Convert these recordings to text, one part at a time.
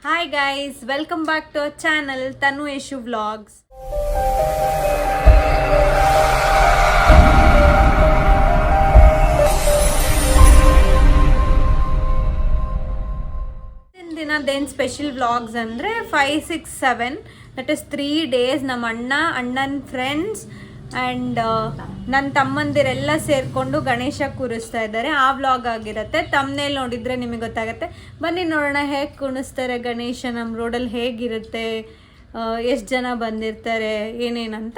Hi guys, welcome back to our channel Tanu Eshu Vlogs. ದಿನದೇನು special vlogs ಅಂದರೆ 5, 6, 7 that is 3 days ನಮ್ಮ ಅಣ್ಣನ friends and ನನ್ನ ತಮ್ಮಂದಿರೆಲ್ಲ ಸೇರಿಕೊಂಡು ಗಣೇಶ ಕೂರಿಸ್ತಾ ಇದ್ದಾರೆ. ಆ ವ್ಲಾಗ್ ಆಗಿರುತ್ತೆ. ತಮ್ಮನೇಲಿ ನೋಡಿದರೆ ನಿಮಗೆ ಗೊತ್ತಾಗುತ್ತೆ. ಬನ್ನಿ ನೋಡೋಣ ಹೇಗೆ ಕುಣಿಸ್ತಾರೆ ಗಣೇಶ, ನಮ್ಮ ರೋಡಲ್ಲಿ ಹೇಗಿರುತ್ತೆ, ಎಷ್ಟು ಜನ ಬಂದಿರ್ತಾರೆ, ಏನೇನಂತ.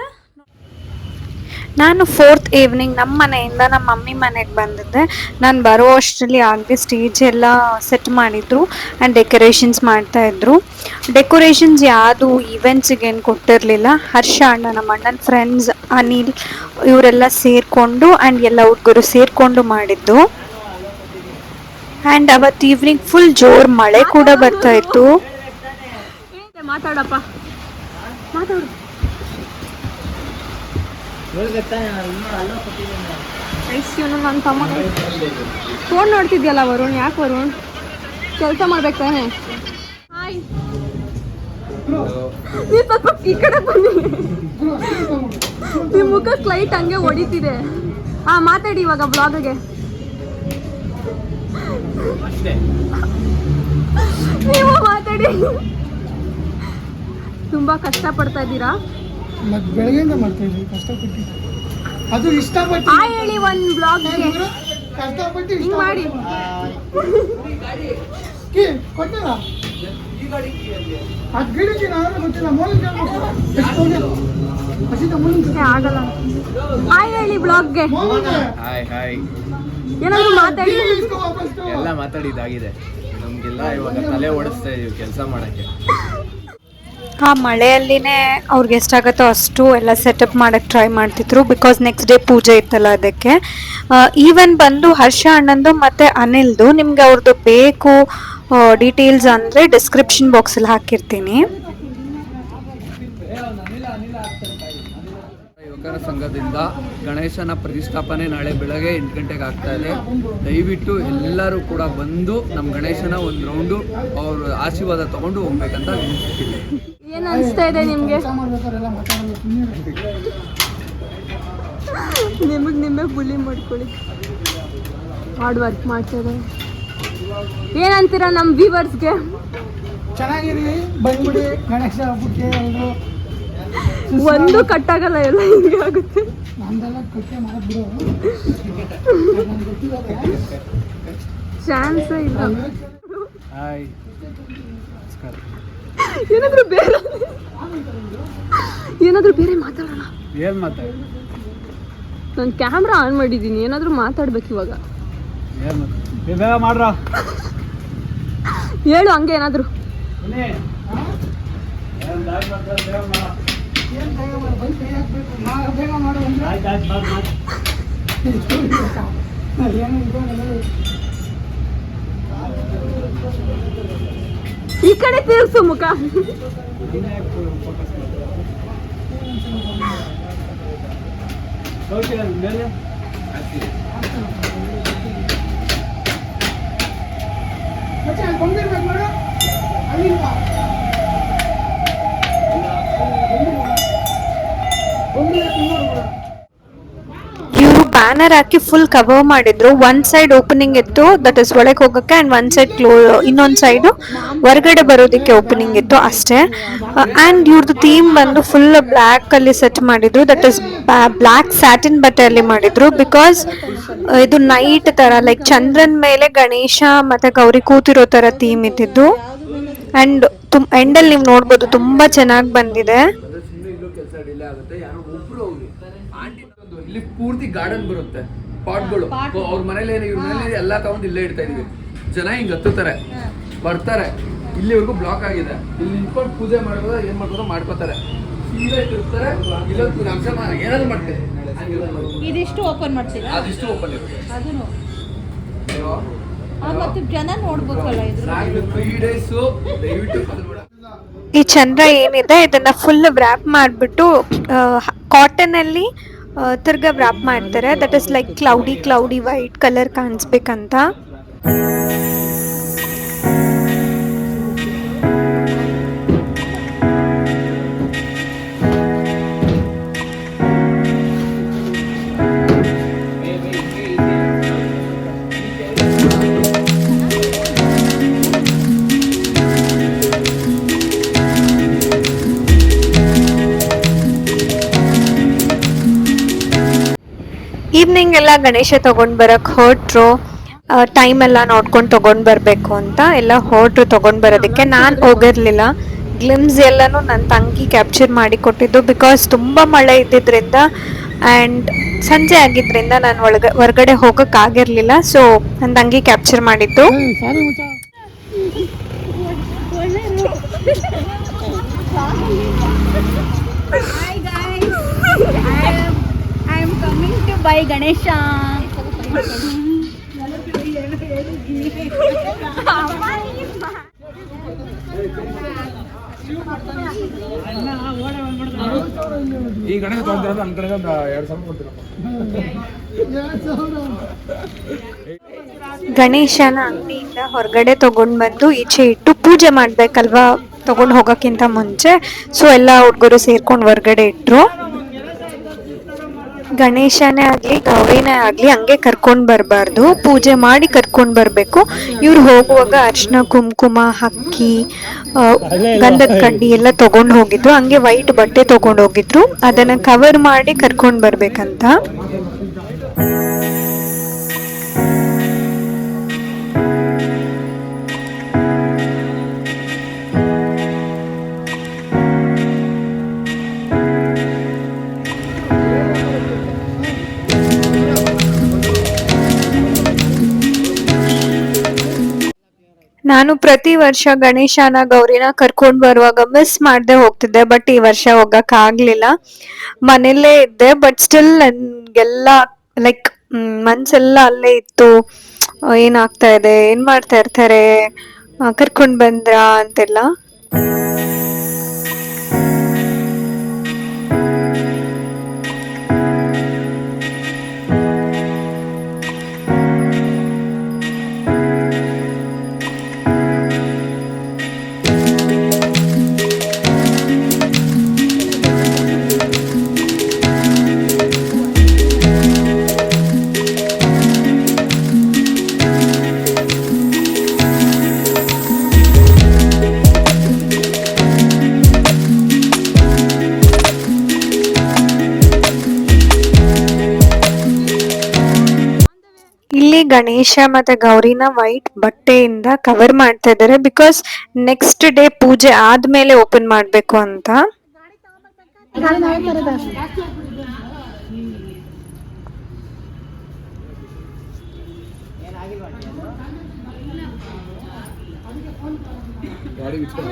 ನಾನು 4th ಈವ್ನಿಂಗ್ ನಮ್ಮ ಮನೆಯಿಂದ ನಮ್ಮ ಮಮ್ಮಿ ಮನೆಗೆ ಬಂದಿದ್ದೆ. ನಾನು ಬರೋ ಅಷ್ಟರಲ್ಲಿ ಆಗದೆ ಸ್ಟೇಜ್ ಎಲ್ಲ ಸೆಟ್ ಮಾಡಿದ್ರು ಆ್ಯಂಡ್ ಡೆಕೋರೇಷನ್ಸ್ ಮಾಡ್ತಾಯಿದ್ರು. ಡೆಕೋರೇಷನ್ಸ್ ಯಾವುದು ಈವೆಂಟ್ಸಿಗೆ ಏನು ಕೊಟ್ಟಿರಲಿಲ್ಲ. ಹರ್ಷ ಅಣ್ಣ, ನಮ್ಮ ಅಣ್ಣನ ಫ್ರೆಂಡ್ಸ್ ಅನಿಲ್ ಇವರೆಲ್ಲ ಸೇರಿಕೊಂಡು ಆ್ಯಂಡ್ ಎಲ್ಲ ಹುಡುಗರು ಸೇರಿಕೊಂಡು ಮಾಡಿದ್ದು. ಆ್ಯಂಡ್ ಅವತ್ತು ಈವ್ನಿಂಗ್ ಫುಲ್ ಜೋರು ಮಳೆ ಕೂಡ ಬರ್ತಾಯಿತ್ತು. ಮಾತಾಡಪ್ಪ, ಮಾತಾಡು. ನನ್ನ ತಮ್ಮ ಫೋನ್ ನೋಡ್ತಿದ್ಯಲ್ಲ ವರುಣ್. ಯಾಕೆ ವರುಣ್, ಕೆಲಸ ಮಾಡ್ಬೇಕು ತಾನೆ? ಹಾಯ್, ನೀವು ಸ್ವಲ್ಪ ಈ ಕಡೆ ಬನ್ನಿ. ನಿಮ್ಮ ಮುಖಕ್ಕೆ ಲೈಟ್ ಹಂಗೆ ಹೊಡಿತಿದೆ. ಮಾತಾಡಿ ಇವಾಗ ಬ್ಲಾಗ್ಗೆ. ನೀವು ಮಾತಾಡಿ. ತುಂಬಾ ಕಷ್ಟಪಡ್ತಾ ಇದ್ದೀರಾ? ಬೆಳಗ್ಗೆಯಿಂದ ಮಾಡ್ತಾ ಇದ್ದೀವಿ, ಕಷ್ಟಪಟ್ಟು. ಅದು ಇಷ್ಟಪಟ್ಟು ಹೇಳಿ ಒಂದು ಬ್ಲಾಗ್ಗೆ ಕಷ್ಟಪಟ್ಟು ಹಿಂಗ್ ಮಾಡಿ. ಕೊಟ್ಟಾರ ಅದು ಗಿಡಕ್ಕೆ ನಾನು ಗೊತ್ತಿಲ್ಲ. ಮೂಲಕ ಆಗಲ್ಲ. ಹೇಳಿ ಬ್ಲಾಗ್ಗೆ. ಏನಾದ್ರು ಮಾತಾಡಿ. ಎಲ್ಲ ಮಾತಾಡಿದಾಗಿದೆ. ನಮ್ಗೆಲ್ಲ ಇವಾಗ ತಲೆ ಓಡಿಸ್ತಾ ಇದೀವಿ ಕೆಲಸ ಮಾಡಕ್ಕೆ. ಆ ಮಳೆಯಲ್ಲಿನೇ ಅವ್ರಿಗೆ ಎಷ್ಟಾಗುತ್ತೋ ಅಷ್ಟು ಎಲ್ಲ ಸೆಟಪ್ ಮಾಡೋಕ್ಕೆ ಟ್ರೈ ಮಾಡ್ತಿದ್ರು. ಬಿಕಾಸ್ ನೆಕ್ಸ್ಟ್ ಡೇ ಪೂಜೆ ಇತ್ತಲ್ಲ ಅದಕ್ಕೆ. ಈವನ್ ಬಂದು ಹರ್ಷ ಅಣ್ಣಂದು ಮತ್ತು ಅನಿಲ್ದು ನಿಮ್ಗೆ ಅವ್ರದ್ದು ಬೇಕು ಡೀಟೇಲ್ಸ್ ಅಂದರೆ ಡಿಸ್ಕ್ರಿಪ್ಷನ್ ಬಾಕ್ಸಲ್ಲಿ ಹಾಕಿರ್ತೀನಿ. ಯುವಕರ ಸಂಘದಿಂದ ಗಣೇಶನ ಪ್ರತಿಷ್ಠಾಪನೆ ನಾಳೆ ಬೆಳಗ್ಗೆ 8 ಗಂಟೆಗೆ ಆಗ್ತಾ ಇದೆ. ದಯವಿಟ್ಟು ಎಲ್ಲರೂ ಕೂಡ ಬಂದು ನಮ್ಮ ಗಣೇಶನ ಒಂದು ರೌಂಡು ಅವ್ರ ಆಶೀರ್ವಾದ ತಗೊಂಡು ಹೋಗ್ಬೇಕಂತ ವಿನಂತಿಸ್ತೀನಿ. ಏನು ಅನಿಸ್ತಾ ಇದೆ ನಿಮಗೆ? ನಿಮಗೆ ಬುಲಿ ಮಾಡ್ಕೊಳ್ಳಿ. ಹಾರ್ಡ್ ವರ್ಕ್ ಮಾಡ್ತಾರೆ. ಏನಂತೀರಾ ನಮ್ಮ ವ್ಯೂವರ್ಸ್ಗೆ? ಚೆನ್ನಾಗಿರಿ, ಬಂದ್ಬಿಡಿ ಗಣೇಶ ಹಬ್ಬಕ್ಕೆ. ಎಲ್ಲರೂ ಒಂದು ಕಟ್ಟಾಗಲ್ಲ, ಎಲ್ಲ ಹಿಂಗೆ ಆಗುತ್ತೆ. ನಮ್ದೆಲ್ಲ ಕಟ್ಟೆ ಮಾಡಿಬಿಡು, ಚಾನ್ಸ್ ಇಲ್ಲ. ಹಾಯ್, ಏನಾದರೂ ಬೇರೆ ಮಾತಾಡೋಣ. ಏನು ಮಾತಾಡಿ? ನಾನು ಕ್ಯಾಮ್ರಾ ಆನ್ ಮಾಡಿದ್ದೀನಿ, ಏನಾದರೂ ಮಾತಾಡ್ಬೇಕು ಇವಾಗ. ಏನು ಬೇಗ ಮಾಡ್ರ, ಹೇಳು ಹಂಗೆ ಏನಾದರೂ. ಬೇಗ ಮಾಡು ಈ ಕಡೆ ತಿರ್ಸು ಮುಖ. ಬಂದಿರ್ಬೇಕು ನೋಡು ಅಲ್ಲಿಂದ. ಇವರು ಬ್ಯಾನರ್ ಹಾಕಿ ಫುಲ್ ಕವರ್ ಮಾಡಿದ್ರು. ಒಂದು ಸೈಡ್ ಓಪನಿಂಗ್ ಇತ್ತು, ದಟ್ ಇಸ್ ಒಳಗೆ ಹೋಗೋಕ್ಕೆ, ಆ್ಯಂಡ್ ಒಂದು ಸೈಡ್ ಇನ್ನೊಂದು ಸೈಡು ಹೊರಗಡೆ ಬರೋದಕ್ಕೆ ಓಪನಿಂಗ್ ಇತ್ತು ಅಷ್ಟೇ. ಆ್ಯಂಡ್ ಇವ್ರದ್ದು ಥೀಮ್ ಬಂದು ಫುಲ್ ಬ್ಲ್ಯಾಕಲ್ಲಿ ಸೆಟ್ ಮಾಡಿದ್ರು. ದಟ್ ಇಸ್ ಬ್ಲ್ಯಾಕ್ ಸ್ಯಾಟಿನ್ ಬಟ್ಟೆಯಲ್ಲಿ ಮಾಡಿದ್ರು. ಬಿಕಾಸ್ ಇದು ನೈಟ್ ಥರ ಲೈಕ್ ಚಂದ್ರನ ಮೇಲೆ ಗಣೇಶ ಮತ್ತು ಗೌರಿ ಕೂತಿರೋ ಥರ ಥೀಮ್ ಇದ್ದಿದ್ದು. ಆ್ಯಂಡ್ ಎಂಡಲ್ಲಿ ನೀವು ನೋಡ್ಬೋದು ತುಂಬ ಚೆನ್ನಾಗಿ ಬಂದಿದೆ. ಇಲ್ಲಿ ಪೂರ್ತಿ ಗಾರ್ಡನ್ ಬರುತ್ತೆ, ಪಾಟ್ಗಳು. ಅವ್ರ ಮನೇಲಿ ಇವ್ರ ಮನೇಲಿ ಎಲ್ಲ ತಗೊಂಡು ಇಲ್ಲೇ ಇಡ್ತಾ ಇದೀವಿ. ಜನ ಹಿಂಗ್ ಹತ್ತುತ್ತಾರೆ, ಬರ್ತಾರೆ. ಇಲ್ಲಿವರೆಗೂ ಬ್ಲಾಕ್ ಆಗಿದೆ. ಇಲ್ಲಿ ನಿಂತ್ಕೊಂಡು ಪೂಜೆ ಮಾಡ್ಬೋದ, ಏನ್ ಮಾಡ್ಬೋದ ಮಾಡ್ಕೋತಾರೆ. ಸೀದಾ ಇರ್ತಾರೆ. ಇಲ್ಲೊಂದು ಅಂಶ ಏನಾದ್ರು ಮಾಡ್ತಾರೆ. ಇದಿಷ್ಟು ಓಪನ್ ಮಾಡ್ತೀರಾ? ಅದಿಷ್ಟು ಓಪನ್ ಇರುತ್ತೆ. ಅದನ್ನು ಮತ್ತು ಜನ ನೋಡ್ಬೇಕಲ್ಲ ಇದು. 3 days ದಯವಿಟ್ಟು ಈ ಚಂದ್ರ ಏನಿದೆ ಇದನ್ನ ಫುಲ್ ವ್ರ್ಯಾಪ್ ಮಾಡಿಬಿಟ್ಟು ಕಾಟನಲ್ಲಿ ತಿರ್ಗಾ ವ್ರ್ಯಾಪ್ ಮಾಡ್ತಾರೆ. That is like cloudy white colour ಕಾಣಿಸ್ಬೇಕಂತ. ಈವ್ನಿಂಗ್ ಎಲ್ಲ ಗಣೇಶ ತಗೊಂಡ್ ಬರಕ್ ಹೊರಟ್ರು. ಟೈಮ್ ಎಲ್ಲ ನೋಡ್ಕೊಂಡು ತಗೊಂಡ್ ಬರ್ಬೇಕು ಅಂತ ಎಲ್ಲ ಹೊರಟ್ರು ತಗೊಂಡ್ ಬರೋದಕ್ಕೆ. ನಾನು ಹೋಗಿರ್ಲಿಲ್ಲ. ಗ್ಲಿಮ್ಸ್ ಎಲ್ಲಾನು ನನ್ನ ತಂಗಿ ಕ್ಯಾಪ್ಚರ್ ಮಾಡಿ ಕೊಟ್ಟಿದ್ದು. ಬಿಕಾಸ್ ತುಂಬಾ ಮಳೆ ಇದ್ದಿದ್ರಿಂದ ಆ್ಯಂಡ್ ಸಂಜೆ ಆಗಿದ್ರಿಂದ ನಾನು ಹೊರಗಡೆ ಹೋಗಕ್ ಆಗಿರ್ಲಿಲ್ಲ. ಸೊ ನನ್ನ ತಂಗಿ ಕ್ಯಾಪ್ಚರ್ ಮಾಡಿದ್ದು. ಸಾರಿ ಮಚ್ಚ. Hi guys, I am coming to buy Ganesha. ಈ ಗಣೇಶ ತಗೊಂಡಿರೋದು ನನ್ನ ಕಡೆಗೆ ಒಂದು 2,000 ಕೊಡ್ತೀರಪ್ಪ. ಗಣೇಶನ ಅಂಗಡಿಯಿಂದ ಹೊರಗಡೆ ತಗೊಂಡ್ ಬಂದು ಈಚೆ ಇಟ್ಟು ಪೂಜೆ ಮಾಡ್ಬೇಕಲ್ವಾ ತಗೊಂಡ್ ಹೋಗಕ್ಕಿಂತ ಮುಂಚೆ. ಸೊ ಎಲ್ಲ ಹುಡುಗರು ಸೇರ್ಕೊಂಡು ಹೊರಗಡೆ ಇಟ್ರು. ಗಣೇಶನೇ ಆಗ್ಲಿ ಗೌರಿನೇ ಆಗ್ಲಿ ಹಂಗೆ ಕರ್ಕೊಂಡ್ ಬರಬಾರ್ದು, ಪೂಜೆ ಮಾಡಿ ಕರ್ಕೊಂಡ್ ಬರ್ಬೇಕು. ಇವ್ರು ಹೋಗುವಾಗ ಅರ್ಶಿನ ಕುಂಕುಮ ಅಕ್ಕಿ ಗಂಧದ ಕಡ್ಡಿ ಎಲ್ಲ ತಗೊಂಡ್ ಹೋಗಿದ್ರು. ಹಂಗೆ ವೈಟ್ ಬಟ್ಟೆ ತಗೊಂಡ್ ಹೋಗಿದ್ರು, ಅದನ್ನ ಕವರ್ ಮಾಡಿ ಕರ್ಕೊಂಡ್ ಬರ್ಬೇಕಂತ. ನಾನು ಪ್ರತಿ ವರ್ಷ ಗಣೇಶನ ಗೌರಿನ ಕರ್ಕೊಂಡ್ ಬರುವಾಗ ಮಿಸ್ ಮಾಡದೆ ಹೋಗ್ತಿದ್ದೆ. ಬಟ್ ಈ ವರ್ಷ ಹೋಗಕ್ ಆಗ್ಲಿಲ್ಲ, ಮನೆಯಲ್ಲೇ ಇದ್ದೆ. ಬಟ್ ಸ್ಟಿಲ್ ನನ್ಗೆಲ್ಲ ಲೈಕ್ ಮನ್ಸೆಲ್ಲ ಅಲ್ಲೇ ಇತ್ತು. ಏನಾಗ್ತಾ ಇದೆ, ಏನ್ ಮಾಡ್ತಾ ಇರ್ತಾರೆ, ಕರ್ಕೊಂಡ್ ಬಂದ್ರ ಅಂತೆಲ್ಲ. ಇಲ್ಲಿ ಗಣೇಶ ಮತ್ತೆ ಗೌರಿನ ವೈಟ್ ಬಟ್ಟೆಯಿಂದ ಕವರ್ ಮಾಡ್ತಾ ಇದ್ದಾರೆ. ಬಿಕಾಸ್ ನೆಕ್ಸ್ಟ್ ಡೇ ಪೂಜೆ ಆದ್ಮೇಲೆ ಓಪನ್ ಮಾಡ್ಬೇಕು ಅಂತ. ಗಾಡಿ ಬಿಚ್ಕೊಂಡು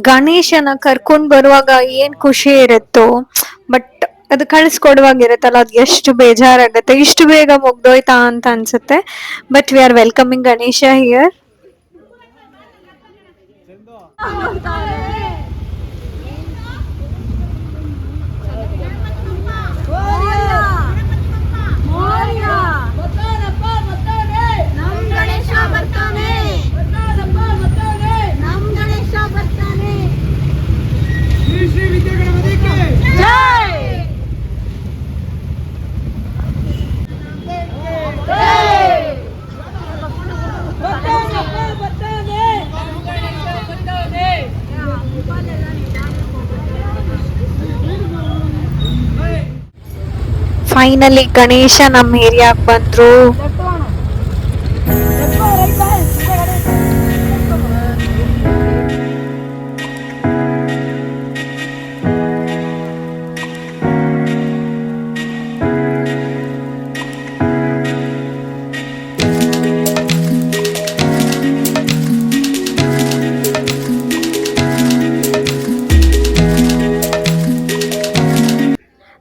ಗಣೇಶನ ಕರ್ಕೊಂಡ್ ಬರುವಾಗ ಏನ್ ಖುಷಿ ಇರುತ್ತೋ, ಬಟ್ ಅದು ಕಳಿಸ್ಕೊಡುವಾಗಿರುತ್ತಲ್ಲ, ಅದು ಎಷ್ಟು ಬೇಜಾರಾಗತ್ತೆ. ಇಷ್ಟು ಬೇಗ ಮುಗ್ದೋಯ್ತಾ ಅಂತ ಅನ್ಸುತ್ತೆ. But we are welcoming Ganesha here. Finally Ganesha ನಮ್ಮ ಏರಿಯಾಗ್ ಬಂದ್ರು.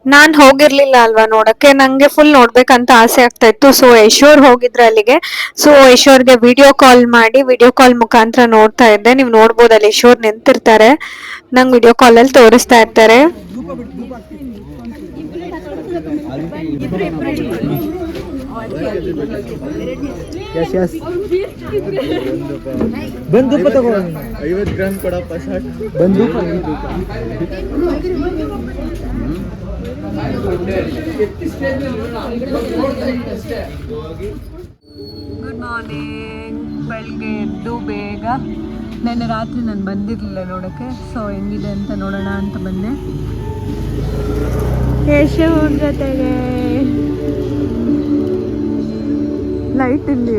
ನಾನ್ ಹೋಗಿರ್ಲಿಲ್ಲ ಅಲ್ವಾ ನೋಡಕ್ಕೆ, ನಂಗೆ ಫುಲ್ ನೋಡ್ಬೇಕಂತ ಆಸೆ ಆಗ್ತಾ ಇತ್ತು. ಸೊ ಯಶೋರ್ ಹೋಗಿದ್ರೆ ಅಲ್ಲಿಗೆ. ಸೊ ಯಶೋರ್ಗೆ ವಿಡಿಯೋ ಕಾಲ್ ಮಾಡಿ ವಿಡಿಯೋ ಕಾಲ್ ಮುಖಾಂತರ ನೋಡ್ತಾ ಇದ್ದೆ. ನೀವು ನೋಡ್ಬೋದು ಅಲ್ಲಿ ಯಶೋರ್ ನಿಂತಿರ್ತಾರೆ, ನಂಗೆ ವಿಡಿಯೋ ಕಾಲ್ ಅಲ್ಲಿ ತೋರಿಸ್ತಾ ಇರ್ತಾರೆ. ಬಂದೂಪ ತಗೋ 50 ಗ್ರಾಮ್ ಕೊಡಪ್ಪ ಶಾರ್ಟ್ ಬಂದೂಪ ಗುಡ್ ಮಾರ್ನಿಂಗ್. ಬೆಳಗ್ಗೆ ಎದ್ದು ಬೇಗ, ನೆನ್ನೆ ರಾತ್ರಿ ನಾನು ಬಂದಿರಲಿಲ್ಲ ನೋಡೋಕ್ಕೆ, ಸೊ ಹೆಂಗಿದೆ ಅಂತ ನೋಡೋಣ ಅಂತ ಬಂದೆ. ಯಶೋರ ಜೊತೆಗೆ ಲೈಟ್ ಇಲ್ಲಿ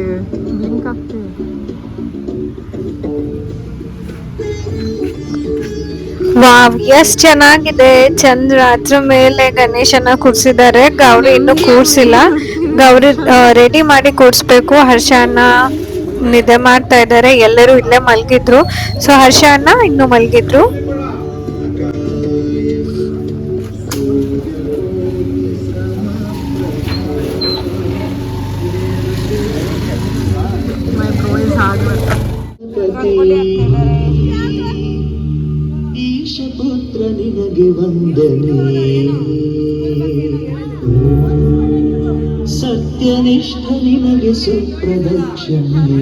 ಬ್ಲಿಂಕ್ ಆಗ್ತಿದೆ. ವಾವ್, ಎಷ್ಟ್ ಚೆನ್ನಾಗಿದೆ. ಚಂದ್ರ ಅದ್ರ ಮೇಲೆ ಗಣೇಶನ ಕೂರ್ಸಿದ್ದಾರೆ. ಗೌರಿ ಇನ್ನು ಕೂರ್ಸಿಲ್ಲ. ಗೌರಿ ರೆಡಿ ಮಾಡಿ ಕೂರ್ಸ್ಬೇಕು. ಹರ್ಷ ಅಣ್ಣ ನಿದ್ದೆ ಮಾಡ್ತಾ ಇದ್ದಾರೆ. ಎಲ್ಲರೂ ಇಲ್ಲೇ ಮಲ್ಗಿದ್ರು. ಸೊ ಹರ್ಷ ಅಣ್ಣ ಇನ್ನು ಮಲ್ಗಿದ್ರು. ಈಶಪುತ್ರ ನಿನಗೆ ವಂದನೆ, ಸತ್ಯನಿಷ್ಠ ನಿನಗೆ ಸುಪ್ರದಕ್ಷಿಣೆ.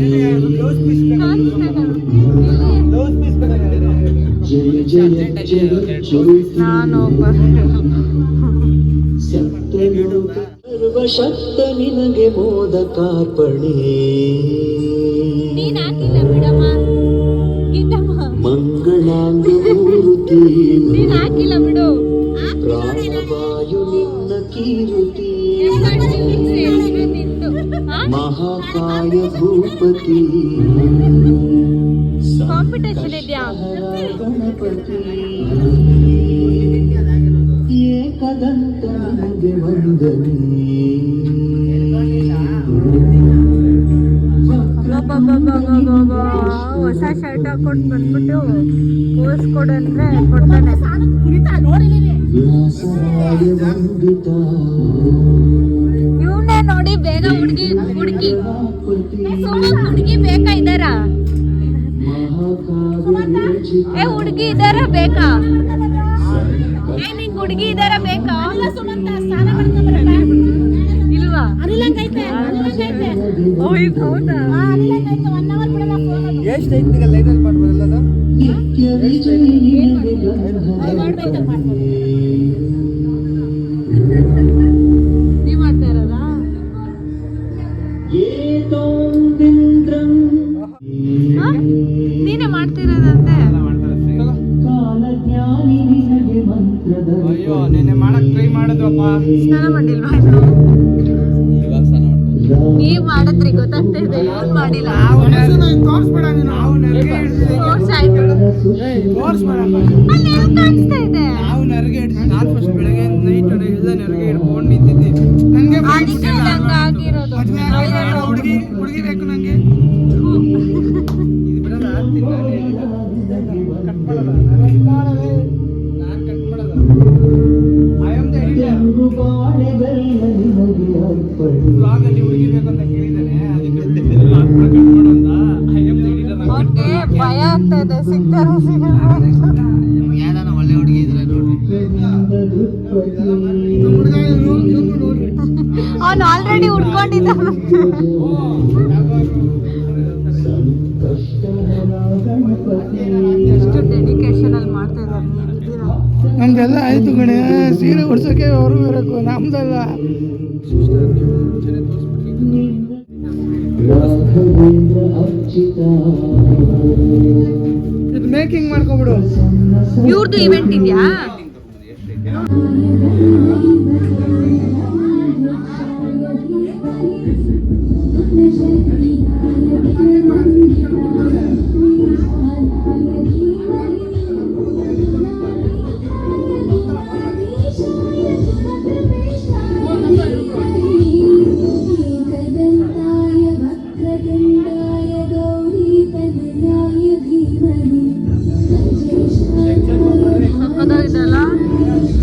ಜಯ ಜಯ ಸತ್ಯಲೋಕ ಸರ್ವಶಕ್ತ ನಿನಗೆ ಮೋದಕಾರ್ಪಣೆ. ಮಂಗಳಾಂಗಮೂರ್ತಿ ಪ್ರಾಣವಾಯು ನಿನ್ನ ಕೀರುತಿ. ಮಹಾಕಾಯ ಭೂಪತಿ ಗಣಪತಿ. ಏಕದಂತ ನಿನಗೆ ವಂದನೆ. ಹೊಸ ಶರ್ಟ್ ಹಾಕೊಂಡು ಬಂದ್ಬಿಟ್ಟು ಪೋಸ್ ಕೊಡಂದ್ರೆ ಕೊಡ್ತಾನೆ. ಇವನೇ ನೋಡಿ ಬೇಗ ಹುಡುಗಿ ಬೇಕಾ ಇದಾರ? ಏ ಹುಡುಗಿ ಇದಾರ ಬೇಕಾ? ಏ ನಿಂಗ್ ಹುಡುಗಿ ಇದಾರ ಬೇಕಾ? ಇಲ್ವಾ? ಹೌದಾ? ನೀವ್ ಮಾಡ್ತಾ ಇರೋದಾ? ನೀನೇ ಮಾಡ್ತಿರೋದಂತೆ. ಅಯ್ಯೋ ನೆನ್ನೆ ಮಾಡಕ್ ಟ್ರೈ ಮಾಡಿದ್ವಪ್ಪ. ಸ್ನಾನ ಮಾಡಿಲ್ವಾ? ನೀವ್ ಮಾಡಿದ್ರಿ ಗೊತ್ತಾಗ್ತಾ ಇದೆ, ಇವ್ನ್ ಮಾಡಿಲ್ಲ. ತೋರ್ಸ್ಬೇಡ ನೀನು. ನಾವು ನೆರಿಗೆ ತೋರ್ಸಾಯ್ತು. ಅಲ್ಲಿ ಏನೋ ಕಾಣಿಸ್ತಾ ಇದೆ. ನಾವು ನೆರಿಗೆ ಹಿಡಿಸಿ ನಾನು ಫಸ್ಟ್ ಬೆಳಗ್ಗೆ ನೈಟ್ ಎಲ್ಲ ನೆರಿಗೆ ಹಿಡ್ಕೊಂಡು ನಿಂತಿದ್ದೆ. ನನಗೆ ಅದಕ್ಕೆ ನಂಗೆ ಆಗಿರೋದು. ಹುಡುಗಿ ಬೇಕು ನನಗೆ. ಇದು ಬಿಡಲ್ಲ, ಆಗ್ತೀನಿ ಕಟ್ ಮಾಡಲ್ಲ. ನಾನು ಕಟ್ ಮಾಡಲ್ಲ. I am the editor. Blog ಅಲ್ಲಿ ಹುಡುಗಿ ಬೇಕು ಅಂತ ಕೇಳಿದ್ದಾನೆ, ಅದಕ್ಕೆ ಕಟ್ ಮಾಡೋದ. I am the editor. ಅವ್ನಿಗೆ ಭಯ ಆಗ್ತಾ ಇದೆ, ಸಿಗ್ತಾರೋ ಸಿಗಲ್ಲ. ಯಾವ್ದಾನ ಒಳ್ಳೆ ಹುಡುಗಿ ಇದ್ರೆ ನೋಡ್ರಿ. ಹುಡುಗ ಇವ್ನು ನೋಡ್ರಿ. ಅವ್ನು ಆಲ್ರೆಡಿ ಉಡ್ಕೊಂಡಿದ್ದಾನೆ. ಎಷ್ಟು ಡೆಡಿಕೇಶನ್ ಅಲ್ಲಿ ಮಾಡ್ತಾ ಇದ್ದಾರೆ. ನಮ್ದೆಲ್ಲ ಆಯ್ತು ಕಣೆ, ಸೀರೆ ಉಡ್ಸೋಕೆ ಅವರು ಬರಬೇಕು, ನಮ್ದಲ್ಲ. ಇದು ಮೇಕಿಂಗ್ ಮಾಡ್ಕೊಬಿಡು. ಇವ್ರದ್ದು ಇವೆಂಟ್ ಇದೆಯಾ? ಸಕ್ಕದಾಗಿದೆಲ್ಲ,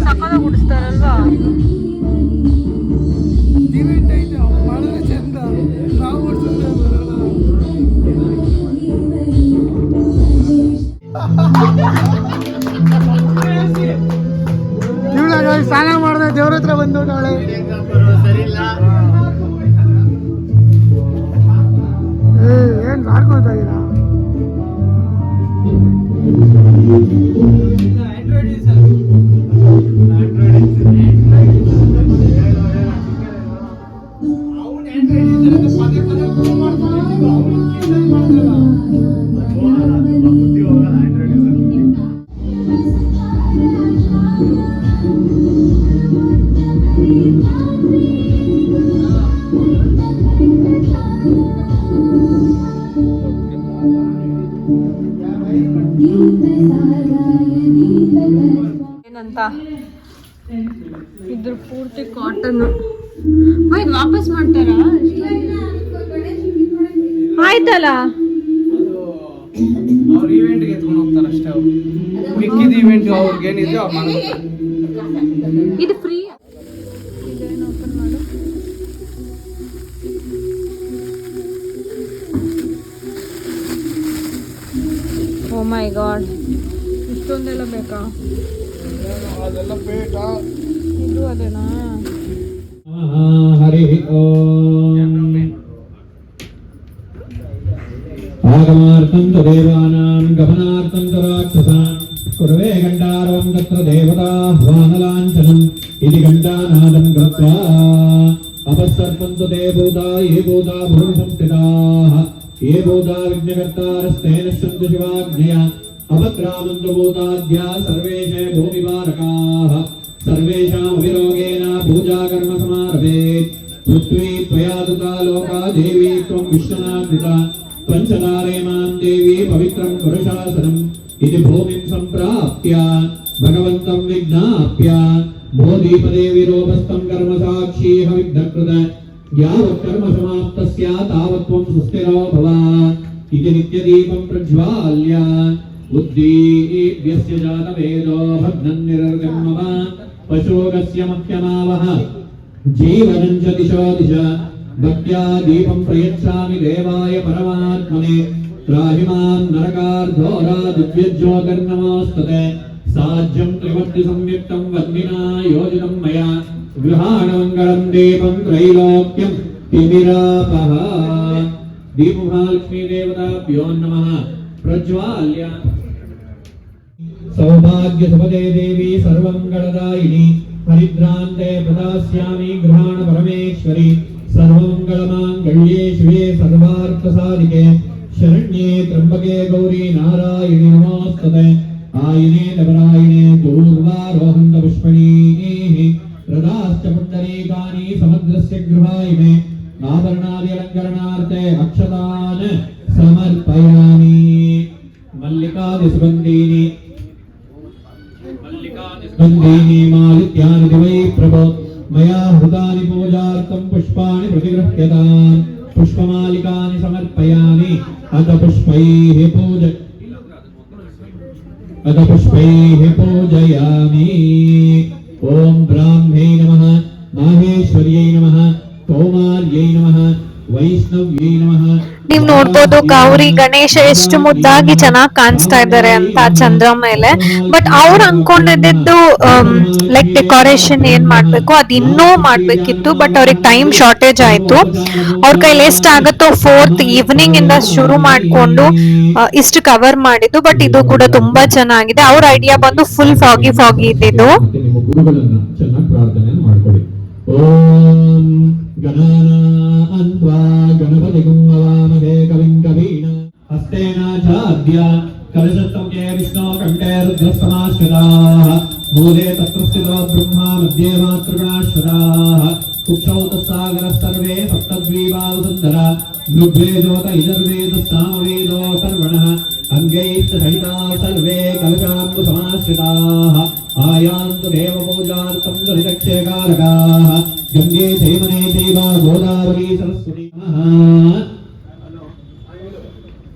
ಸಕ್ಕದಾಗ ಉಡಿಸ್ತಾರಲ್ವಾ? ಇವೆಂಟ್ ಐತೆ, ಮಾಡಿದ್ರೆ ಚಂದ. ನಾವು ಉಡ್ಸಿದ್ರೆ ಬರಲ್ಲ. ಸ್ನಾನ ಮಾಡಿದೆ ದೇವ್ರ ಹತ್ರ ಬಂದು ನಾಳೆ ಏನ್ ಮಾಡ್ಕೊಳ್ತಾ ಇದ್ದೀರಾ? ಏನಂತ ಇದ್ರ ಪೂರ್ತಿ ಕಾಟನ್ ವಾಪಸ್ ಮಾಡ್ತಾರಾ? ಆಯ್ತಲ್ಲ, ಅವ್ರ ಇವೆಂಟ್ಗೆ ಎತ್ಕೊಂಡು ಹೋಗ್ತಾರೆ ಅಷ್ಟೇ. ಅವ್ರು ಮಿಕ್ಕಿದ ಇವೆಂಟ್ ಅವ್ರಿಗೆ ಏನಿದೆ ಅವ್ರು ಮಾಡ್ತಾರೆ. ಇದು ಫ್ರೀ. ಇದೇನು ಓಪನ್ ಮಾಡು. ಓ ಮೈ ಗಾಡ್, ಇಷ್ಟೊಂದೆಲ್ಲ ಬೇಕಾ? ಅದೆಲ್ಲ ಪೇಟ. ಇದು ಅದೇನಾ? ಹರಿ ಓಂ ಆಗಮಾರ್ಥಂ ದೇವಾನಾಂ ಗಮನಾರ್ಥಂ ರಾಕ್ಷಸಾನ್ ಕುರ್ವೇ ಗಂಡಾರಂ ತತ್ರ ದೇವತಾಹ್ವಾನಲಾಂಛನಂ ಇತಿ ಗಂಡಾನಾದಂ ಕೃತ್ವಾ ಅಪಸರ್ಪಂತು ತೇ ಭೂತಾ ಯೇ ಭೂತಾ ಭೂಮಿ ಸಂಸ್ಥಿತಾಃ ಯೇ ಭೂತಾ ವಿಘ್ನಕರ್ತಾರಸ್ತೇನ ಶಂತು ಶಿವಾಜ್ಞಯ ಅಪಕ್ರಾಮಂತು ಭೂತಾದ್ಯಾ ಸರ್ವೇಷೇ ಭೂಮಿವಾರಕಾಃ ಸರ್ವೇಷಾಂ ವಿರೋಗೇನ ಪೂಜಾ ಕರ್ಮ ಸಮಾರಭೇತ್ ಪೃಥ್ವೀ ತ್ವಯಾ ತುತಾ ಲೋಕಾ ದೇವಿ ತ್ವಂ ವಿಶ್ವನಾಥೃತಾ ಪಂಚದಾರೆ ಮಾಂ ದೇವಿ ಪವಿತ್ರಂ ಪುರುಷಾಸನಂ ಇತಿ ಭೂಮಿಂ ಸಂಪ್ರಾಪ್ಯ ಭಗವಂತಂ ವಿಜ್ಞಾಪ್ಯ ಬೋಧಿಪದೇ ವಿರೋಪಸ್ಥಂ ಕರ್ಮ ಸಾಕ್ಷೀಹ ವಿಘ್ನಕೃತ ಯಾವತ್ ಕರ್ಮ ಸಮಾಪ್ತಸ್ಯ ತಾವತ್ ತ್ವಂ ಸುಸ್ಥಿರೋ ಭವ ಇತಿ ನಿತ್ಯದೀಪಂ ಪ್ರಜ್ವಾಲ್ಯ ಉದ್ದೀವ್ಯಸ್ಯ ಜಾತವೇದೋ ಭಗ್ನಂ ನಿರರ್ಗಂ ಮಮ ಪಶೋಗಸ್ಯ ಮಹ್ಯಮಾವಹ ಜೀವನಂ ಚ ದಿಶೋ ದಿಶ ಭಕ್ತ್ಯಾ ದೀಪಂ ಪ್ರಯಚ್ಛಾಮಿ ದೇವಾಯ ಪರಮಾತ್ಮನೆ ತ್ರಾಹಿ ಮಾಂ ನರಕಾರ್ಧೋರಾದುರ್ವ್ಯಜ್ಯೋತಿರ್ನಮೋಸ್ತುತೆ ಸಾಜ್ಯಂ ತ್ರಿವರ್ತಿ ಸಂಯುಕ್ತಂ ವಂದಿನಾ ಯೋಜಿತಂ ಮಯಾ ಗೃಹಾಣಮಂಗಳಂ ದೀಪಂ ತ್ರೈಲೋಕ್ಯಂ ತಿಮಿರಾಪಹ ದೀಪಮಹಾಲಕ್ಷ್ಮೀ ದೇವತಾಭ್ಯೋ ನಮಃ ಪ್ರಜ್ವಾಲ್ಯ ಸೌಭಾಗ್ಯ ಸುಪದೇ ದೇವಿ ಸರ್ವಮಂಗಳದಾಯಿನಿ ಹರಿದ್ರಾಂತೆ ಪ್ರದಾಸ್ಯಾಮಿ ಗೃಹಾಣ ಪರಮೇಶ್ವರಿ ಸರ್ವಮಂಗಳಮಾಂಗಳ್ಯೇ ಶಿವೆ ಸರ್ವಾರ್ಥಸಾಧಿಕೆ ಶರಣ್ಯೇ ತ್ರ್ಯಂಬಕೆ ಗೌರಿ ನಾರಾಯಣಿ ನಮೋಸ್ತುತೆ ಆಯಿನೇ ನವರಾಯಿನೇ ದೂರ್ವಾರೋಹಂತ ಪುಷ್ಪಣೀಃ ರದಾಶ್ಚ ಪುಂಡರೀಕಾನಿ ಸಮಗ್ರಸ್ಯ ಗೃಹಾಯಿಮೆ ಆಭರಣಾದಿ ಅಲಂಕರಣಾರ್ಥೆ ಅಕ್ಷತಾನ್ ಸಮರ್ಪಯಾಮಿ ಮಲ್ಲಿಕಾದಿ ಸುಗಂಧೀನಿ ಮಾಲಿತ್ಯಾನಿ ದಿವೈ ಪ್ರಭೋ ಮಯಾ ಹೃತಾನಿ ಪೂಜಾರ್ಥಂ ಪುಷ್ಪಾಣಿ ಪ್ರತಿಗೃಹ್ಯತಾನ್ ಪುಷ್ಪಮಾಲಿಕಾನಿ ಸಮರ್ಪಯಾಮಿ ಅಥ ಪುಷ್ಪೈಃ ಪೂಜಯಾಮಿ ಓಂ ಬ್ರಾಹ್ಮೇ ನಮಃ ಮಾಹೇಶ್ವರ್ಯೈ ನಮಃ ಕೌಮಾರ್ಯೈ ನಮಃ ವೈಷ್ಣವ್ಯೈ ನಮಃ. ನೀವ್ ನೋಡ್ಬೋದು ಗೌರಿ ಗಣೇಶ ಎಷ್ಟು ಮುದ್ದಾಗಿ ಚೆನ್ನಾಗಿ ಕಾಣಿಸ್ತಾ ಇದ್ದಾರೆ ಅಂತ ಚಂದ್ರ ಮೇಲೆ. ಬಟ್ ಅವ್ರು ಅನ್ಕೊಂಡಿದ್ದು ಲೈಕ್ ಡೆಕೋರೇಷನ್ ಏನ್ ಮಾಡ್ಬೇಕು ಅದ್ ಇನ್ನೂ ಮಾಡ್ಬೇಕಿತ್ತು. ಬಟ್ ಅವ್ರಿಗೆ ಟೈಮ್ ಶಾರ್ಟೇಜ್ ಆಯ್ತು. ಅವ್ರ ಕೈಲಿ ಎಷ್ಟಾಗತ್ತೋ 4th ಈವ್ನಿಂಗ್ ಇಂದ ಶುರು ಮಾಡ್ಕೊಂಡು ಇಷ್ಟು ಕವರ್ ಮಾಡಿದ್ದು. ಬಟ್ ಇದು ಕೂಡ ತುಂಬಾ ಚೆನ್ನಾಗಿದೆ. ಅವ್ರ ಐಡಿಯಾ ಬಂದು ಫುಲ್ ಫಾಗಿ ಇದ್ದಿದ್ದು. ನಿಮ್ಮ ಗುರುಗಳನ್ನ ಚೆನ್ನಾಗಿ ಪ್ರಾರ್ಥನೆ ಮಾಡ್ಕೊಳ್ಳಿ. ಓಂ ಗಣಾನಾನ್ವಾ ಗಣಪತಿಗುಂ ಹವಾಮಹೇ ಕವಿಂ ಕವೀನ ಹಸ್ತೇನಾಚಾದ್ಯ ಕಲಶಸ್ತಂಕೆ ವಿಷ್ಣೋ ಕಂಠೇ ರುದ್ರಸ್ತಮಾಶ್ವರಾಃ ಮೂಲೆ ತತ್ರ ಸ್ಥಿತೋ ಬ್ರಹ್ಮ ಮಧ್ಯೆ ಮಾತೃಗಣಾಶ್ವರಾಃ ಕುಕ್ಷೌ ತಸ್ಸಾಗರಃ ಸರ್ವೇ ಸಪ್ತದ್ವೀಪಾವಸುಂದರ ಮೃಗ್ವೇ ಜ್ಯೋತ ಇಜರ್ವೇದ ಸಾಮವೇದೋ ಕರ್ವಣಃ ಅಂಗೈಶ್ಚ ಸಹಿತಾ ಸರ್ವೇ ಕಲಶಾಂತು ಸಮಾಶ್ರಿತಾಃ ಆಯಾಂತು ದೇವಪೂಜಾರ್ಥಂ ದುರಿತಕ್ಷೇಕಾರಕಾಃ ಗಂಗೆ ಚೈಮನೆ ಚೈವ ಗೋದಾವರಿ ಸರಸ್ವತಿ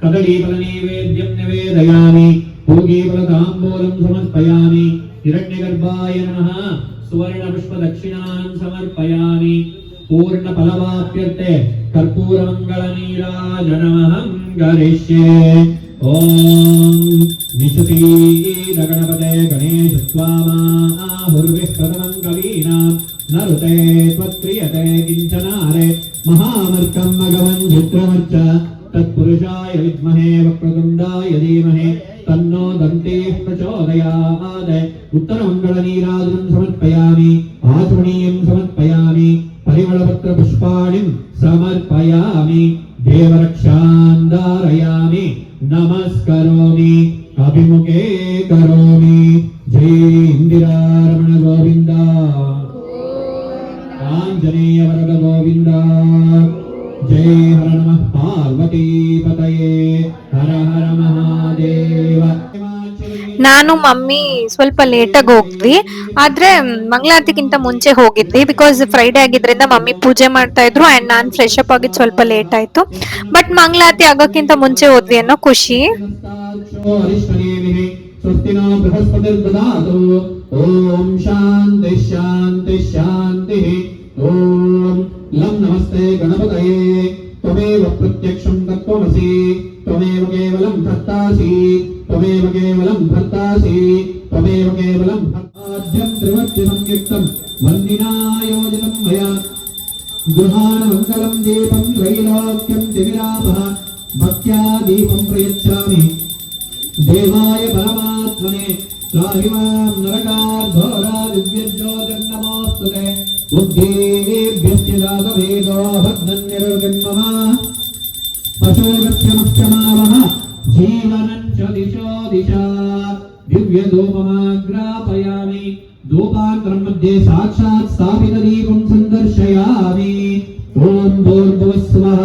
ಕದಳೀಫಲ ನೈವೇದ್ಯಂ ನಿವೇದಯಾಮಿ ಭೋಗೀಫಲ ತಾಂಬೂಲಂ ಸಮರ್ಪಯಾಮಿ ಹಿರಣ್ಯಗರ್ಭಾಯ ನಮಃ ಸುವರ್ಣ ಪುಷ್ಪ ದಕ್ಷಿಣಾನ್ ಸಮರ್ಪಯಾಮಿ ಪೂರ್ಣ ಫಲವಾಪ್ಯರ್ತೆ ಕರ್ಪೂರ ಮಂಗಳ ನೀರಾಜನಮಹಂ ಗರಿಷ್ಯೆ. ಓಂ ನಿಶುತೀ ಗಣಪತೆ ಗಣೇಶ ಸ್ವಾಮಾಹ बाहुर्भिः प्रथमं कवीनां नरुते त्वत्क्रियते किञ्चनारे महामर्कं मघवं चित्रमर्च तत्पुरुषाय विद्महे वक्रतुण्डाय धीमहि तन्नो दन्तिः प्रचोदयात् उत्तरमङ्गलनीराजनं समर्पयामि आचमनीयं समर्पयामि परिमलपत्रपुष्पाणिं समर्पयामि देवरक्षां धारयामि नमस्करोमि अभिमुखे करोमि जय इंदिरारमण गोविंद आंजनेय वरद गोविंद जय हर नमः पार्वती पतये हर हर महादेव ನಾನು ಮಮ್ಮಿ ಸ್ವಲ್ಪ ಲೇಟಾಗಿ ಹೋಗ್ದ್ವಿ, ಆದ್ರೆ ಮಂಗಳಾರತಿಗಿಂತ ಮುಂಚೆ ಹೋಗಿದ್ವಿ. ಬಿಕಾಸ್ ಫ್ರೈಡೆ ಆಗಿದ್ರಿಂದ ಮಮ್ಮಿ ಪೂಜೆ ಮಾಡ್ತಾ ಇದ್ರು ಅಂಡ್ ನಾನ್ ಫ್ರೆಶ್ ಅಪ್ ಆಗಿದ್ ಸ್ವಲ್ಪ ಲೇಟ್ ಆಯ್ತು. ಬಟ್ ಮಂಗಳಾರತಿ ಆಗೋಕ್ಕಿಂತ ಮುಂಚೆ ಹೋದ್ವಿ ಅನ್ನೋ ಖುಷಿ. स्वस्तिनो बृहस्पतिर्ददातु ओम शांति शांति शांति ओम लं नमस्ते गणपतये त्वमेव प्रत्यक्षं तत्त्वमसि त्वमेव केवलं भर्तासि त्वमेव केवलं भर्तासि त्वमेव केवलं आद्यं त्रिवर्ति संयुक्तं वन्दिनायोजनं मया गृहाणमङ्गलं दीपं त्रैलोक्यं दिविरापः भक्त्या दीपं प्रयच्छामि देवाय परमात्मने त्राहिमां नरकार्धोरा दिव्यज्योतिर्नमोऽस्तुते बुद्धेभ्यश्च जातवेदो भग्नन्निर्विमम पशोगत्यमक्षमावः जीवनं च दिशो दिशा दिव्यधूपमाग्रापयामि धूपान्तरं मध्ये साक्षात् स्थापितदीपं सन्दर्शयामि ॐ भूर्भुवस्सुवः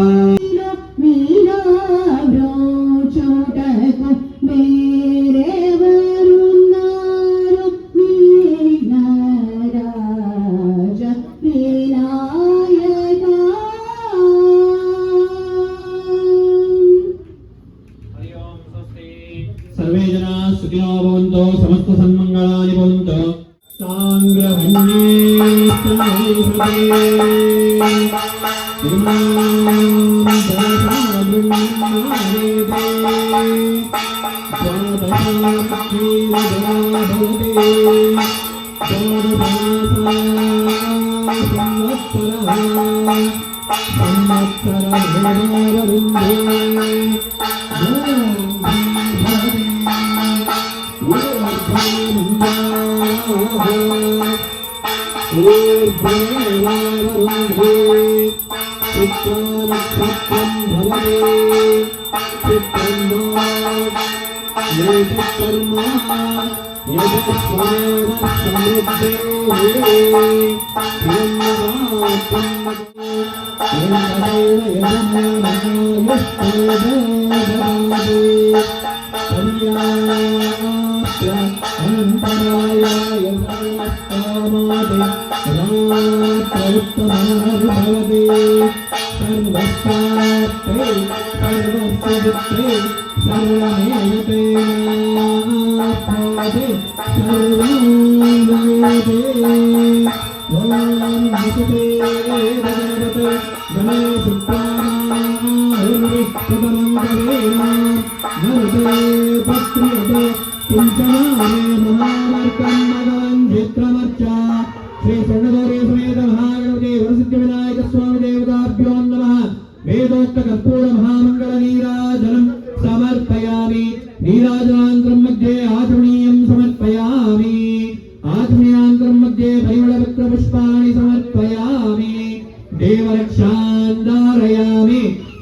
सर्वे जनाः सुखिनो भवन्तु समस्त सन्मङ्गलानि भवन्तु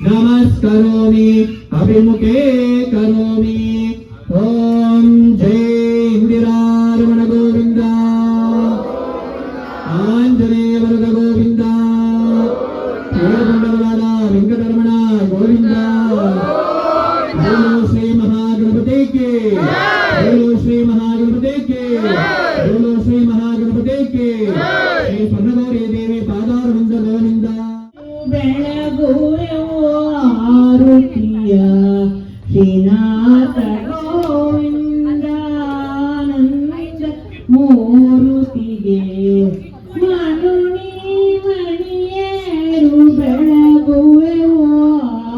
नमस्करोमि अभिमुखे करोमि ओम जय इंदिरारमण गोविंद आंजनेय वरद गोविंद वेंकटरमण गोविंद बोलो श्री महागणपति के बोलो श्री महागणपति के बोलो श्री महागणपति के श्री स्वर्णगौरी देवी पादारविंद गोविंद आरुतिया श्रीनाथ गोविंदानंद मूर्तिगे मनुनी मणियेरु बेळगुವೆವು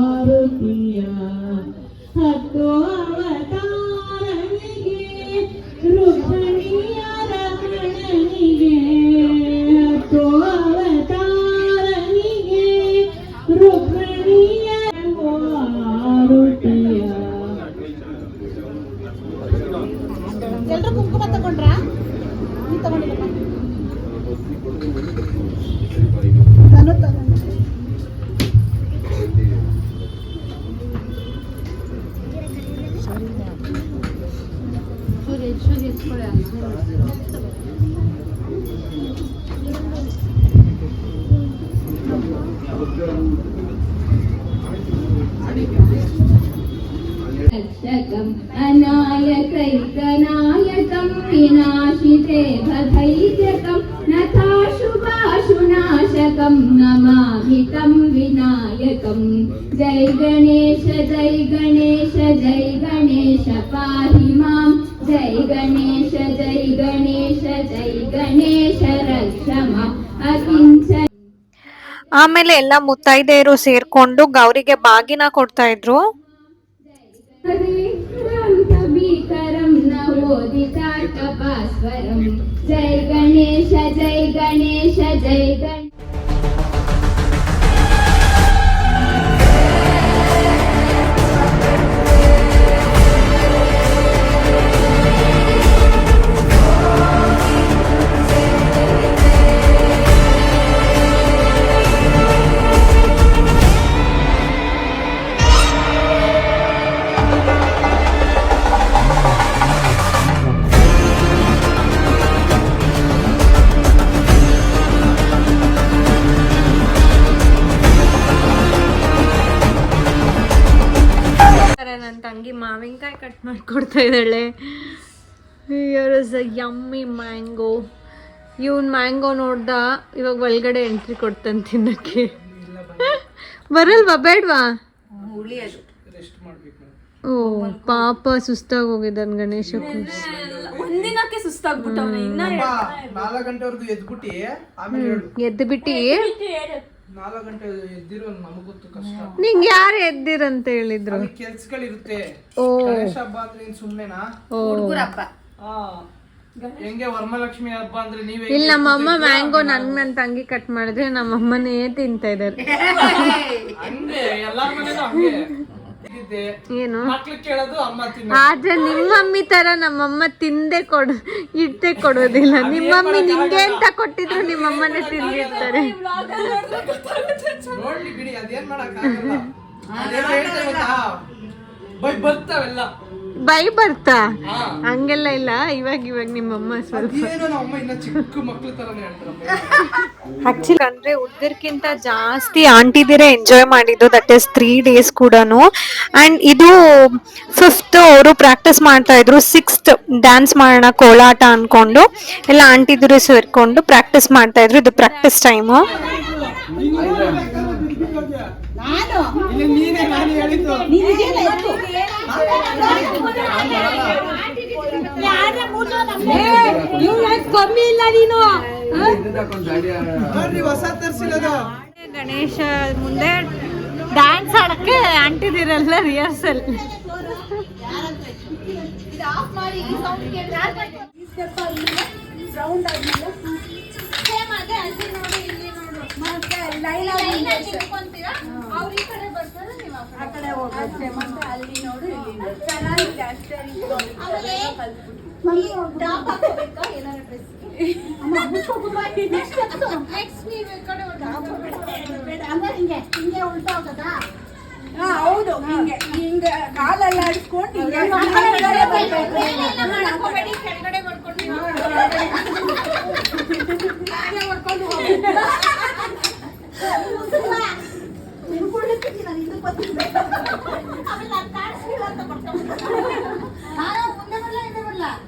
ಆರುತಿಯ ಹತ್ತು ಅವತಾರನಿಗೆ ರುಕ್ಮಿಣಿಯ ರಮಣನಿಗೆ रक्षकम् अनायकैकनायकं विनाशिते भदैत्यकं नथाशुभाशुनाशकं नमामि तं विनायकं जय गणेश जय गणेश जय गणेश पाहि मां जय गणेश जय गणेश जय गणेश रक्ष माम् अकिञ्चन ಆಮೇಲೆ ಎಲ್ಲ ಮುತ್ತೈದೆಯರು ಸೇರ್ಕೊಂಡು ಗೌರಿಗೆ ಬಾಗಿನ ಕೊಡ್ತಾ ಇದ್ರು. भीकरं नवोदितार्कपास्वरं जय गणेश जय गणेश जय गणेश ನನ್ನ ತಂಗಿ ಮಾವಿನಕಾಯಿ ಕಟ್ ಮಾಡಿಕೊಡ್ತಾ ಇದ್ದಾಳೆ. Here is a yummy mango. Even mango ನೋಡ್ದ ಇವಾಗ ಒಳಗಡೆ ಎಂಟ್ರಿ ಕೊಡ್ತಾನೆ ತಿನ್ನಕ್ಕೆ. ಬರಲ್ವಾ ಬೇಡವಾ? ಓ ಪಾಪ ಸುಸ್ತಾಗಿ ಹೋಗಿದ್ದಾನೆ ಗಣೇಶ. ಒಂದಿನಕ್ಕೆ ಸುಸ್ತಾಗ್ಬಿಟ್ಟವನೆ. ಇನ್ನ 4 ಗಂಟೆವರೆಗೂ ಎದ್ಬಿಟ್ಟು ಆಮೇಲೆ ಎದ್ದು ಬಿಟ್ಟು 4 ಗಂಟೆ ಎದ್ದಿರೋ ನಮಗ್ ಗೊತ್ತು ಕಷ್ಟ. ನಿಂಗೆ ಯಾರು ಎದ್ದಿರಂತ ಹೇಳಿದ್ರು? ಕೆಲ್ಸಗಳಿರುತ್ತೆ. ಓ ಗಣೇಶ ಹಬ್ಬ ಅಂದ್ರೆ ಏನ್ ಸುಮ್ನೆನಾ? ಹುಡುಗರ ಹಬ್ಬ. ಹೆಂಗೆ ವರಮಹಾಲಕ್ಷ್ಮಿ ಹಬ್ಬ ಅಂದ್ರೆ ನೀವೇ ಇಲ್ಲಿ ನಮ್ಮಮ್ಮ ಮ್ಯಾಂಗೋ ನನ್ನ ತಂಗಿ ಕಟ್ ಮಾಡಿದ್ರೆ ನಮ್ಮಮ್ಮನೇ ತಿಂತಾ ಇದಾರೆ. ಹಂಗೆ ಎಲ್ಲಾರ ಮನೇಲೂ ಹಂಗೆ ಏನು ಮಕ್ಳಿಗೆ ಕೇಳೋದು ಅಮ್ಮ ತಿನ್ನ. ಆದ್ರೆ ನಿಮ್ಮಮ್ಮಿ ತರ ನಮ್ಮಮ್ಮ ತಿಂದೆ ಇಟ್ಟೆ ಕೊಡೋದಿಲ್ಲ. ನಿಮ್ಮಮ್ಮಿ ನಿಂಗೆ ಅಂತ ಕೊಟ್ಟಿದ್ರು ನಿಮ್ಮಮ್ಮನೇ ತಿಂದಿರ್ತಾರೆ. ನೋಡ್ಲಿ ಬಿಡಿ, ಅದೇನ್ ಮಾಡಕ್ ಆಗಲ್ಲ. ಅದೇನೋ ಹೇಳ್ದೆ ಗೊತ್ತಾ? ಬರ್ತಾವೆಲ್ಲ ಬೈ ಬರ್ತಾ ಹಂಗೆಲ್ಲ ಇಲ್ಲ. ಇವಾಗ ನಿಮ್ಮಮ್ಮ ಸ್ವಲ್ಪ ಏನೋ ನಮ್ಮಮ್ಮ ಇನ್ನ ಚಿಕ್ಕ ಮಕ್ಳು ತರನೇ ಹೇಳ್ತಾರಪ್ಪ. ಆಕ್ಚುಲಿ ಅಂದ್ರೆ ಹುಡುಗರ್ಕಿಂತ ಜಾಸ್ತಿ ಆಂಟಿದಿರೇ ಎಂಜಾಯ್ ಮಾಡಿದ್ದು. ದಟ್ ಇಸ್ 3 days ಕೂಡನು. ಅಂಡ್ ಇದು 5th ಅವರು ಪ್ರಾಕ್ಟೀಸ್ ಮಾಡ್ತಾ ಇದ್ರು. 6th ಡ್ಯಾನ್ಸ್ ಮಾಡೋಣ ಕೋಲಾಟ ಅನ್ಕೊಂಡು ಎಲ್ಲ ಆಂಟಿದಿರು ಸೇರ್ಕೊಂಡು ಪ್ರಾಕ್ಟೀಸ್ ಮಾಡ್ತಾ ಇದ್ರು. ಇದು ಪ್ರಾಕ್ಟೀಸ್ ಟೈಮು. ಕಮ್ಮಿ ಇಲ್ಲ ನೀನು. ಹೊಸ ತರ್ಸಿರೋದು ಗಣೇಶ ಮುಂದೆ ಡ್ಯಾನ್ಸ್ ಆಡಕ್ಕೆ ಆಂಟಿದಿರಲ್ಲ ರಿಹರ್ಸಲ್. ಹೌದು, ಹಿಂಗೆ ಹಿಂಗೆ ಕಾಲೆಲ್ಲ ಆಡಿಸ್ಕೊಂಡು ಕೆಳಗಡೆ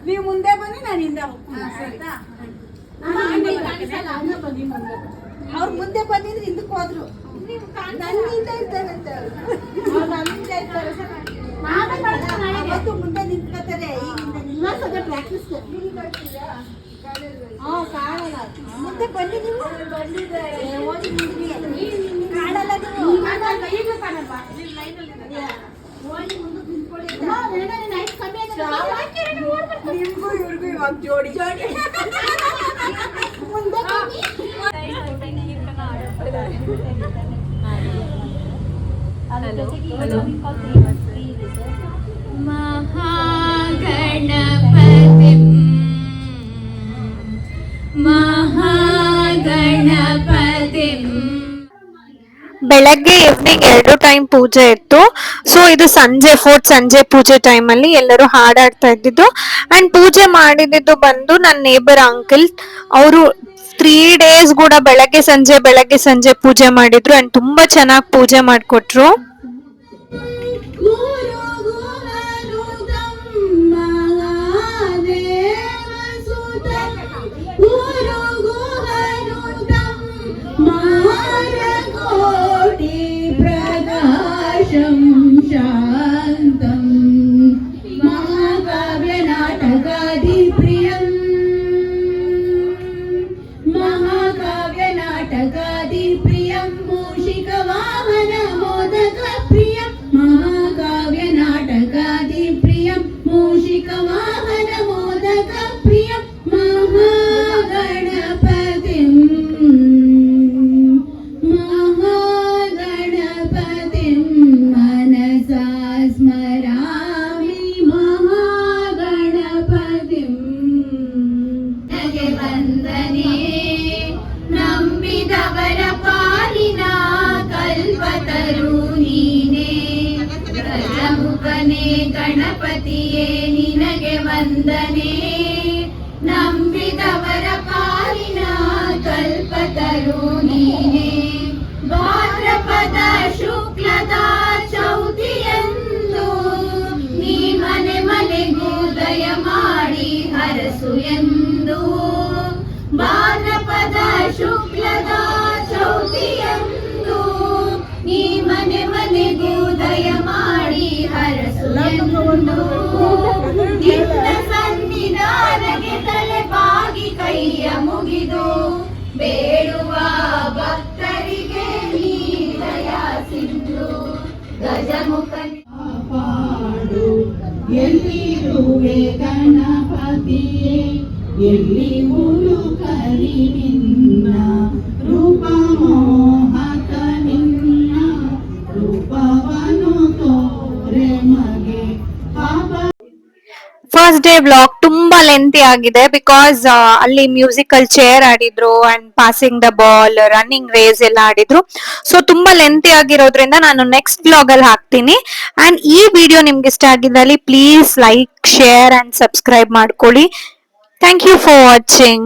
ನೀವು ಮುಂದೆ ಬನ್ನಿ, ನಾನು ಹಿಂದೆ ಹೋಗ್ತೀನಿ. ಅವ್ರು ಮುಂದೆ ಬಂದಿದ್ರೆ ಹಿಂದಕ್ಕೆ ಹೋದ್ರು. ನನ್ನಿಂದ ಇರ್ತಾರಂತೆ ಅವತ್ತು ಮುಂದೆ ನಿಂತ್ಕೊತಾರೆ. ಈಗ ಪ್ರಾಕ್ಟೀಸ್ ಕಾಣಲ್ಲ. ಮುಂದೆ ಬನ್ನಿ, ನೀವು ಕಾಣಲ್ಲ. ನೀವು ಕಾಣಲ್ವಾ? ನಿಮ್ಗೂ ಇವ್ರಿಗೂ ಇವಾಗ ಜೋಡಿ महागणपतिं ಬೆಳಗ್ಗೆ ಈವ್ನಿಂಗ್ 2 ಟೈಮ್ ಪೂಜೆ ಇತ್ತು. ಸೊ ಇದು ಸಂಜೆ ಪೂಜೆ ಟೈಮ್ ಅಲ್ಲಿ ಎಲ್ಲರೂ ಹಾಡಾಡ್ತಾ ಇದ್ದಿದ್ದು. ಅಂಡ್ ಪೂಜೆ ಮಾಡಿದ್ದು ಬಂದು ನನ್ನ ನೇಬರ್ ಅಂಕಲ್. ಅವರು 3 days ಕೂಡ ಬೆಳಗ್ಗೆ ಸಂಜೆ ಪೂಜೆ ಮಾಡಿದ್ರು ಅಂಡ್ ತುಂಬಾ ಚೆನ್ನಾಗಿ ಪೂಜೆ ಮಾಡಿಕೊಟ್ರು. शान्तं महाकाव्यनाटकादिप्रियं मूषिकवाहनमोदकप्रियं महाकाव्यनाटकादिप्रियं मूषिकवाहनमोदकप्रियं महागणपतिं मनसा स्मरामि महागणपतिं नगे वन्दने ನಂಬಿದವರ ಪಾಲಿನ ಕಲ್ಪತರು ನೀನೇ ಗಜಮುಖನೇ ಗಣಪತಿಯೇ ನಿನಗೆ ವಂದನೆ ನಂಬಿದವರ ಪಾಲಿನ ಕಲ್ಪತರು ನೀನೇ ಭಾದ್ರಪದ ಶುಕ್ಲದ ಚೌತಿಯಂದು ನೀ ಮನೆ ಮನೆಗೂ ದಯ ಮಾಡಿ ಹರಸು ಎಂದು ಭಾದ್ರಪದ ಶುಕ್ಲದ ಚೌತಿಯಂದು ನೀ ಮನೆ ಮನೆಗೂ ದಯ ಮಾಡಿ ಹರಸು ಎಂದು ನಿನ್ನ ಸನ್ನಿಧಾನಕ್ಕೆ ತಲೆ ಬಾಗಿ ಕೈಯ ಮುಗಿದು ಬೇಡುವ ಭಕ್ತರಿಗೆ ನೀ ದಯ ಸಿಂಧು ಗಜಮುಖನೇ ಪಾಡು ಎಲ್ಲಿರುವೆ ಗಣಪತಿಯೇ ಎಲ್ಲಿ ಮುಳುಕಲಿ ನಿನ್ನ ರೂಪ ಮೋಹಕ ನಿನ್ನ ರೂಪವನು ತೋರೆ ಮಗೆ ಫಸ್ಟ್ ಡೇ ವ್ಲಾಗ್ ತುಂಬಾ ಲೆಂತಿ ಆಗಿದೆ ಬಿಕಾಸ್ ಅಲ್ಲಿ ಮ್ಯೂಸಿಕಲ್ ಚೇರ್ ಆಡಿದ್ರು and passing the ball running race ಎಲ್ಲ ಆಡಿದ್ರು. ಸೊ ತುಂಬಾ ಲೆಂತಿ ಆಗಿರೋದ್ರಿಂದ ನಾನು ನೆಕ್ಸ್ಟ್ ವ್ಲಾಗ್ ಅಲ್ಲಿ ಹಾಕ್ತೀನಿ. ಅಂಡ್ ಈ ವಿಡಿಯೋ ನಿಮ್ಗೆ ಇಷ್ಟ ಆಗಿದ್ದಲ್ಲಿ please like, share and subscribe ಮಾಡ್ಕೊಳ್ಳಿ. Thank you for watching.